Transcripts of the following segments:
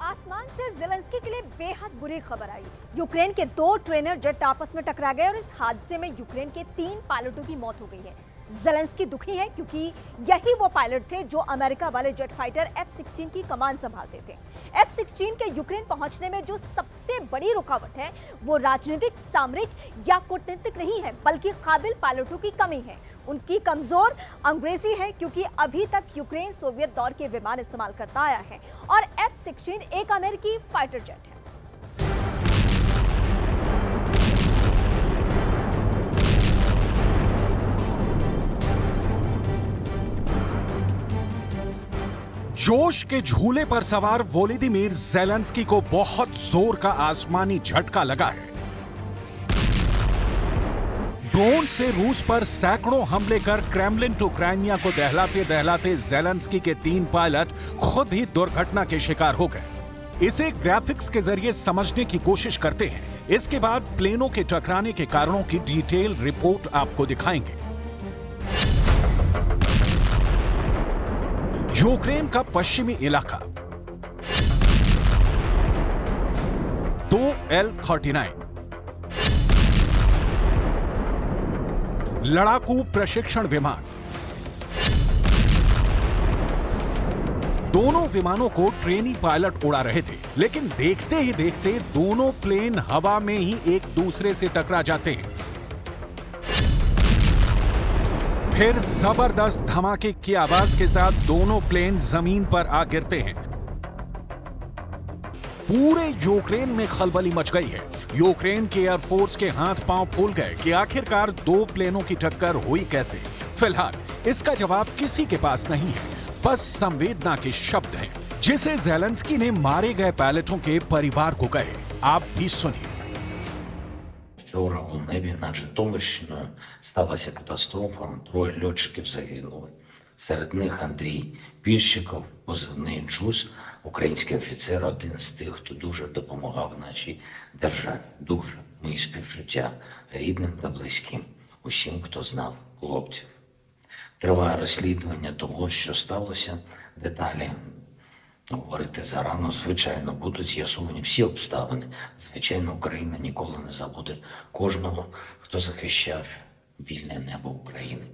आसमान से ज़ेलेंस्की के लिए बेहद बुरी खबर आई। यूक्रेन के 2 ट्रेनर जेट आपस में टकरा गए और इस हादसे में यूक्रेन के 3 पायलटों की मौत हो गई है। ज़ेलेंस्की दुखी है क्योंकि यही वो पायलट थे जो अमेरिका वाले जेट फाइटर F-16 की कमान संभालते थे। F-16 के यूक्रेन पहुंचने में जो सबसे बड़ी रुकावट है वो राजनीतिक, सामरिक या कूटनीतिक नहीं है, बल्कि काबिल पायलटों की कमी है। उनकी कमजोर अंग्रेजी है क्योंकि अभी तक यूक्रेन सोवियत दौर के विमान इस्तेमाल करता आया है और F-16 एक अमेरिकी फाइटर जेट है। जोश के झूले पर सवार वोलोदिमीर ज़ेलेंस्की को बहुत जोर का आसमानी झटका लगा है। ड्रोन से रूस पर सैकड़ों हमले कर क्रेमलिन टू क्राइमिया को दहलाते दहलाते ज़ेलेंस्की के 3 पायलट खुद ही दुर्घटना के शिकार हो गए। इसे ग्राफिक्स के जरिए समझने की कोशिश करते हैं। इसके बाद प्लेनों के टकराने के कारणों की डिटेल रिपोर्ट आपको दिखाएंगे। यूक्रेन का पश्चिमी इलाका 2 L-39 लड़ाकू प्रशिक्षण विमान। दोनों विमानों को ट्रेनी पायलट उड़ा रहे थे, लेकिन देखते ही देखते दोनों प्लेन हवा में ही एक दूसरे से टकरा जाते हैं। फिर जबरदस्त धमाके की आवाज के साथ दोनों प्लेन जमीन पर आ गिरते हैं। पूरे यूक्रेन में खलबली मच गई है। यूक्रेन के एयरफोर्स के हाथ पांव फूल गए कि आखिरकार 2 प्लेनों की टक्कर हुई कैसे। फिलहाल इसका जवाब किसी के पास नहीं है, बस संवेदना के शब्द हैं, जिसे ज़ेलेंस्की ने मारे गए पायलटों के परिवार को कहे। आप भी सुनिए। Вчора у небі над Житомирщиною сталася катастрофа. 3 льотчиків загинули. Серед них Андрій Пільщиков, позивний Джуз, український офіцер, один з тих, хто дуже допомагав нашій державі. Дуже. Мої співчуття рідним та близьким, усім, хто знав хлопців. Триває розслідування того, що сталося. Деталі говорити зарано, звичайно, будуть з'ясовані всі обставини. Звичайно, Україна ніколи не забуде кожного, хто захищав вільне небо України.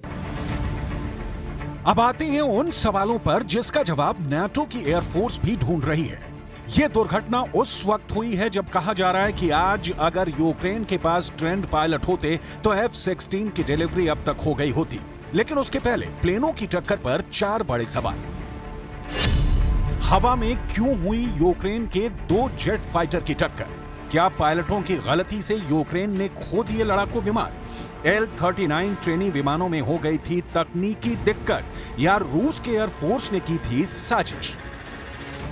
अब आते हैं उन सवालों पर जिसका जवाब नाटो की एयरफोर्स भी ढूंढ रही है। यह दुर्घटना उस वक्त हुई है जब कहा जा रहा है कि आज अगर यूक्रेन के पास ट्रेंड पायलट होते तो F-16 की डिलीवरी अब तक हो गई होती। लेकिन उसके पहले प्लेनों की टक्कर पर 4 बड़े सवाल। हवा में क्यों हुई यूक्रेन के 2 जेट फाइटर की टक्कर? क्या पायलटों की गलती से यूक्रेन ने खो दिए लड़ाकू विमान? L-39 ट्रेनी विमानों में हो गई थी तकनीकी दिक्कत या रूस के एयरफोर्स ने की थी साजिश?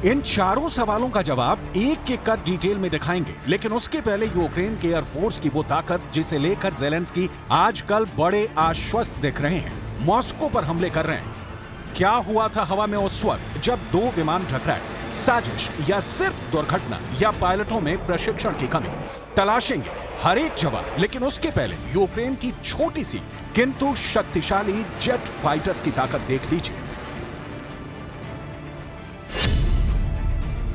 इन चारों सवालों का जवाब एक एक कर डिटेल में दिखाएंगे, लेकिन उसके पहले यूक्रेन के एयरफोर्स की वो ताकत जिसे लेकर ज़ेलेंस्की आजकल बड़े आश्वस्त दिख रहे हैं, मॉस्को पर हमले कर रहे हैं। क्या हुआ था हवा में उस वक्त जब 2 विमान टकराए? साजिश या सिर्फ दुर्घटना या पायलटों में प्रशिक्षण की कमी? तलाशेंगे हर एक जवाब, लेकिन उसके पहले यूक्रेन की छोटी सी किंतु शक्तिशाली जेट फाइटर्स की ताकत देख लीजिए।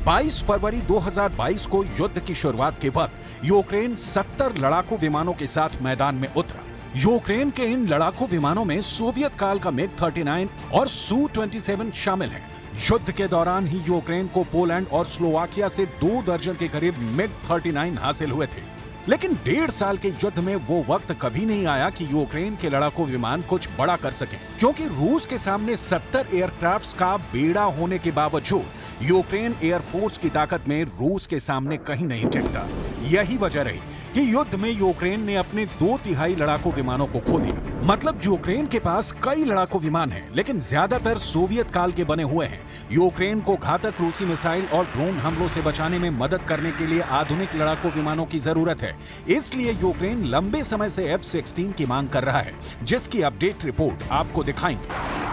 22 फरवरी 2022 को युद्ध की शुरुआत के वक्त यूक्रेन 70 लड़ाकू विमानों के साथ मैदान में उतरा। यूक्रेन के इन लड़ाकू विमानों में सोवियत काल का MiG-39 और Su-27 शामिल हैं। युद्ध के दौरान ही यूक्रेन को पोलैंड और स्लोवाकिया से 2 दर्जन के करीब MiG-39 हासिल हुए थे। लेकिन 1.5 साल के युद्ध में वो वक्त कभी नहीं आया कि यूक्रेन के लड़ाकू विमान कुछ बड़ा कर सकें, क्योंकि रूस के सामने 70 एयरक्राफ्ट्स का बेड़ा होने के बावजूद यूक्रेन एयरफोर्स की ताकत में रूस के सामने कहीं नहीं टिकता। यही वजह रही कि युद्ध में यूक्रेन ने अपने 2/3 लड़ाकू विमानों को खो दिया। मतलब यूक्रेन के पास कई लड़ाकू विमान हैं, लेकिन ज्यादातर सोवियत काल के बने हुए हैं। यूक्रेन को घातक रूसी मिसाइल और ड्रोन हमलों से बचाने में मदद करने के लिए आधुनिक लड़ाकू विमानों की जरूरत है। इसलिए यूक्रेन लंबे समय से F-16 की मांग कर रहा है, जिसकी अपडेट रिपोर्ट आपको दिखाएंगे।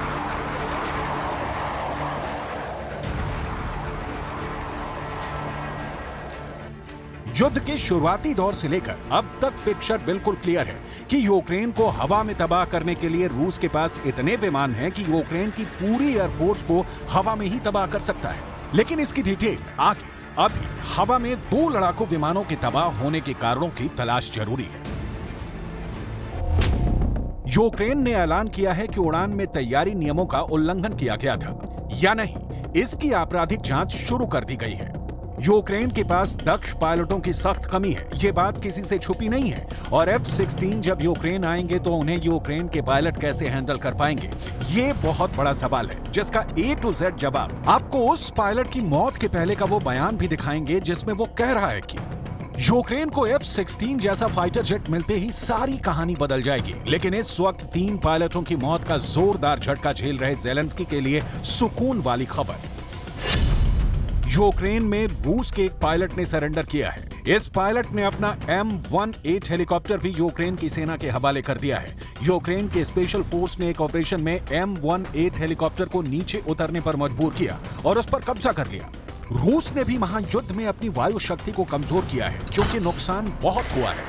युद्ध के शुरुआती दौर से लेकर अब तक पिक्चर बिल्कुल क्लियर है कि यूक्रेन को हवा में तबाह करने के लिए रूस के पास इतने विमान हैं कि यूक्रेन की पूरी एयरफोर्स को हवा में ही तबाह कर सकता है। लेकिन इसकी डिटेल आगे। अभी हवा में 2 लड़ाकू विमानों के तबाह होने के कारणों की तलाश जरूरी है। यूक्रेन ने ऐलान किया है कि उड़ान में तैयारी नियमों का उल्लंघन किया गया था या नहीं, इसकी आपराधिक जांच शुरू कर दी गई है। यूक्रेन के पास दक्ष पायलटों की सख्त कमी है, ये बात किसी से छुपी नहीं है। और F-16 जब यूक्रेन आएंगे तो उन्हें यूक्रेन के पायलट कैसे हैंडल कर पाएंगे, ये बहुत बड़ा सवाल है, जिसका A to Z जवाब आपको उस पायलट की मौत के पहले का वो बयान भी दिखाएंगे जिसमें वो कह रहा है कि यूक्रेन को F-16 जैसा फाइटर जेट मिलते ही सारी कहानी बदल जाएगी। लेकिन इस वक्त 3 पायलटों की मौत का जोरदार झटका झेल रहे ज़ेलेंस्की के लिए सुकून वाली खबर। यूक्रेन में रूस के एक पायलट ने सरेंडर किया है। इस पायलट ने अपना M-18 हेलीकॉप्टर भी यूक्रेन की सेना के हवाले कर दिया है। यूक्रेन के स्पेशल फोर्स ने एक ऑपरेशन में M-18 हेलीकॉप्टर को नीचे उतरने पर मजबूर किया और उस पर कब्जा कर लिया। रूस ने भी महायुद्ध में अपनी वायु शक्ति को कमजोर किया है, क्योंकि नुकसान बहुत हुआ है,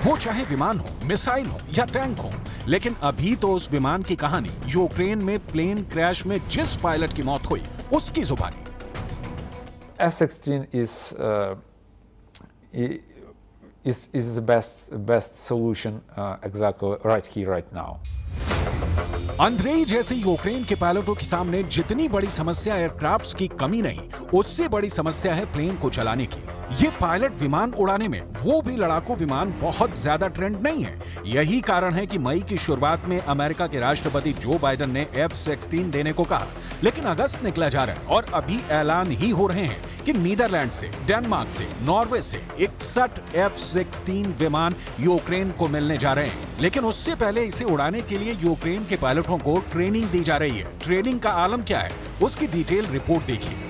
वो चाहे विमान हो, मिसाइल हो या टैंक हो। लेकिन अभी तो उस विमान की कहानी यूक्रेन में प्लेन क्रैश में जिस पायलट की मौत हुई उसकी जुबानी। F-16 is the best solution exactly right here, right now. Andrei जैसे यूक्रेन के पायलटों के सामने जितनी बड़ी समस्या एयरक्राफ्ट्स की कमी नहीं, उससे बड़ी समस्या है प्लेन को चलाने की। ये पायलट विमान उड़ाने में, वो भी लड़ाकू विमान, बहुत ज्यादा ट्रेंड नहीं है। यही कारण है कि मई की शुरुआत में अमेरिका के राष्ट्रपति जो बाइडेन ने F-16 देने को कहा, लेकिन अगस्त निकला जा रहा है और अभी ऐलान ही हो रहे हैं कि नीदरलैंड से, डेनमार्क से, नॉर्वे से 61 F-16 विमान यूक्रेन को मिलने जा रहे हैं। लेकिन उससे पहले इसे उड़ाने के लिए यूक्रेन के पायलटों को ट्रेनिंग दी जा रही है। ट्रेनिंग का आलम क्या है, उसकी डिटेल रिपोर्ट देखिए।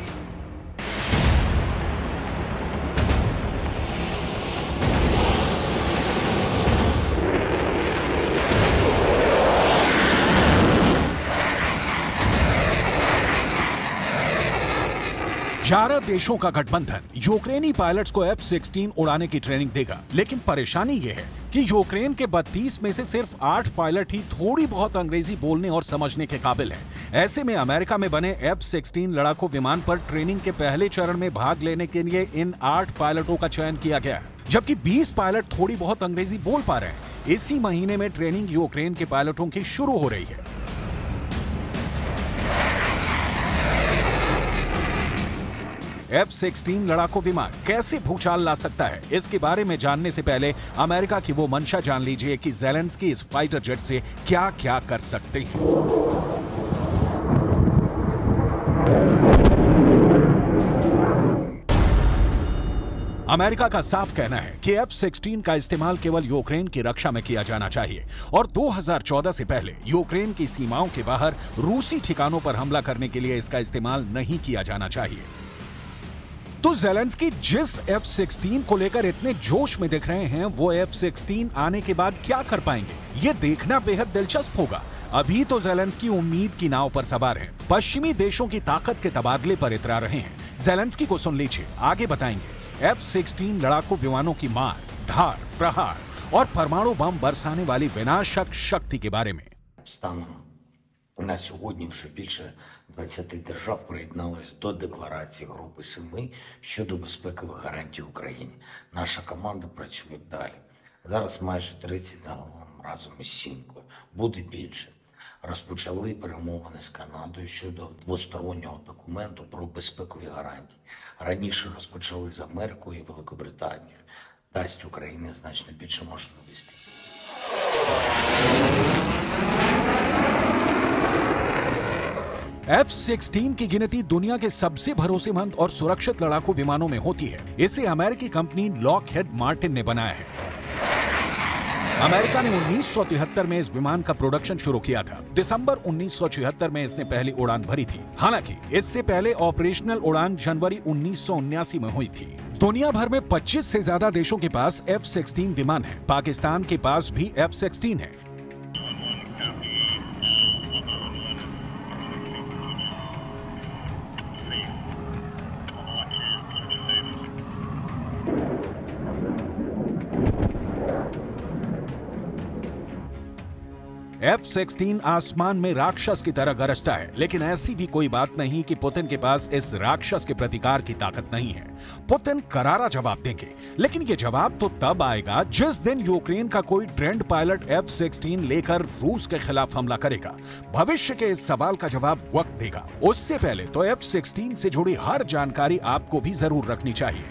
ग्यारह देशों का गठबंधन यूक्रेनी पायलट्स को F-16 उड़ाने की ट्रेनिंग देगा। लेकिन परेशानी यह है कि यूक्रेन के 32 में से सिर्फ 8 पायलट ही थोड़ी बहुत अंग्रेजी बोलने और समझने के काबिल हैं। ऐसे में अमेरिका में बने F-16 लड़ाकू विमान पर ट्रेनिंग के पहले चरण में भाग लेने के लिए इन 8 पायलटों का चयन किया गया है, जबकि 20 पायलट थोड़ी बहुत अंग्रेजी बोल पा रहे हैं। इसी महीने में ट्रेनिंग यूक्रेन के पायलटों की शुरू हो रही है। F-16 लड़ाकू विमान कैसे भूचाल ला सकता है, इसके बारे में जानने से पहले अमेरिका की वो मंशा जान लीजिए कि ज़ेलेंस्की इस फाइटर जेट से क्या क्या कर सकते हैं। अमेरिका का साफ कहना है कि F-16 का इस्तेमाल केवल यूक्रेन की रक्षा में किया जाना चाहिए और 2014 से पहले यूक्रेन की सीमाओं के बाहर रूसी ठिकानों पर हमला करने के लिए इसका इस्तेमाल नहीं किया जाना चाहिए। तो ज़ेलेंस्की जिस F-16 को लेकर इतने जोश में दिख रहे हैं, वो F-16 आने के बाद क्या कर पाएंगे, ये देखना बेहद दिलचस्प होगा। अभी तो ज़ेलेंस्की उम्मीद की नाव पर सवार हैं, पश्चिमी देशों की ताकत के तबादले पर इतरा रहे हैं। ज़ेलेंस्की को सुन लीजिए, आगे बताएंगे F-16 लड़ाकू विमानों की मार, धार, प्रहार और परमाणु बम बरसाने वाली विनाशक शक्ति के बारे में। На сьогодні вже більше 20 держав приєдналися до декларації Групи 7 щодо безпекових гарантій Україні. Наша команда працює далі. Зараз майже 30 загалом разом із Сімкою. Буде більше. Розпочали перемовини з Канадою щодо двостороннього документу про безпекові гарантії. Раніше розпочали з Америкою і Великобританією. Дасть Україні значно більше можливостей. F-16 की गिनती दुनिया के सबसे भरोसेमंद और सुरक्षित लड़ाकू विमानों में होती है। इसे अमेरिकी कंपनी लॉकहेड मार्टिन ने बनाया है। अमेरिका ने 1973 में इस विमान का प्रोडक्शन शुरू किया था। दिसंबर 1976 में इसने पहली उड़ान भरी थी। हालांकि इससे पहले ऑपरेशनल उड़ान जनवरी 1979 में हुई थी। दुनिया भर में 25 से ज्यादा देशों के पास F-16 विमान है। पाकिस्तान के पास भी F-16 है। F-16 आसमान में राक्षस की तरह गरजता है, लेकिन ऐसी भी कोई बात नहीं कि पुतिन के पास इस राक्षस के प्रतिकार की ताकत नहीं है। पुतिन करारा जवाब देंगे, लेकिन ये जवाब तो तब आएगा जिस दिन यूक्रेन का कोई ट्रेंड पायलट F-16 लेकर रूस के खिलाफ हमला करेगा। भविष्य के इस सवाल का जवाब वक्त देगा। उससे पहले तो F-16 से जुड़ी हर जानकारी आपको भी जरूर रखनी चाहिए।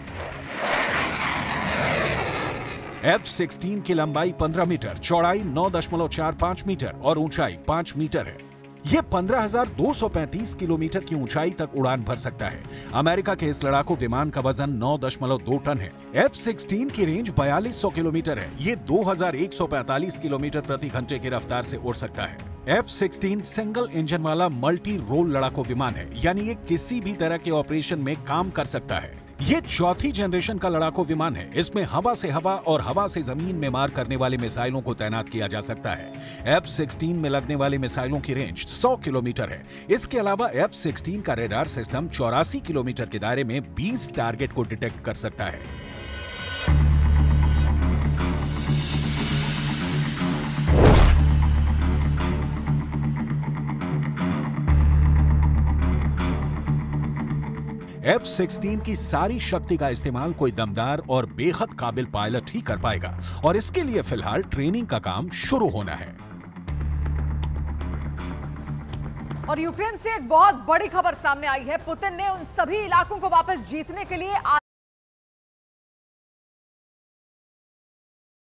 F-16 की लंबाई 15 मीटर, चौड़ाई 9.45 मीटर और ऊंचाई 5 मीटर है। यह 15,235 किलोमीटर की ऊंचाई तक उड़ान भर सकता है। अमेरिका के इस लड़ाकू विमान का वजन 9.2 टन है। F-16 की रेंज 4200 किलोमीटर है। ये 2145 किलोमीटर प्रति घंटे की रफ्तार से उड़ सकता है। F-16 सिंगल इंजन वाला मल्टी रोल लड़ाकू विमान है, यानी ये किसी भी तरह के ऑपरेशन में काम कर सकता है। ये चौथी जनरेशन का लड़ाकू विमान है। इसमें हवा से हवा और हवा से जमीन में मार करने वाले मिसाइलों को तैनात किया जा सकता है। F-16 में लगने वाले मिसाइलों की रेंज 100 किलोमीटर है। इसके अलावा F-16 का रेडार सिस्टम 84 किलोमीटर के दायरे में 20 टारगेट को डिटेक्ट कर सकता है। F-16 की सारी शक्ति का इस्तेमाल कोई दमदार और बेहद काबिल पायलट ही कर पाएगा, और इसके लिए फिलहाल ट्रेनिंग का काम शुरू होना है। और यूक्रेन से एक बहुत बड़ी खबर सामने आई है। पुतिन ने उन सभी इलाकों को वापस जीतने के लिए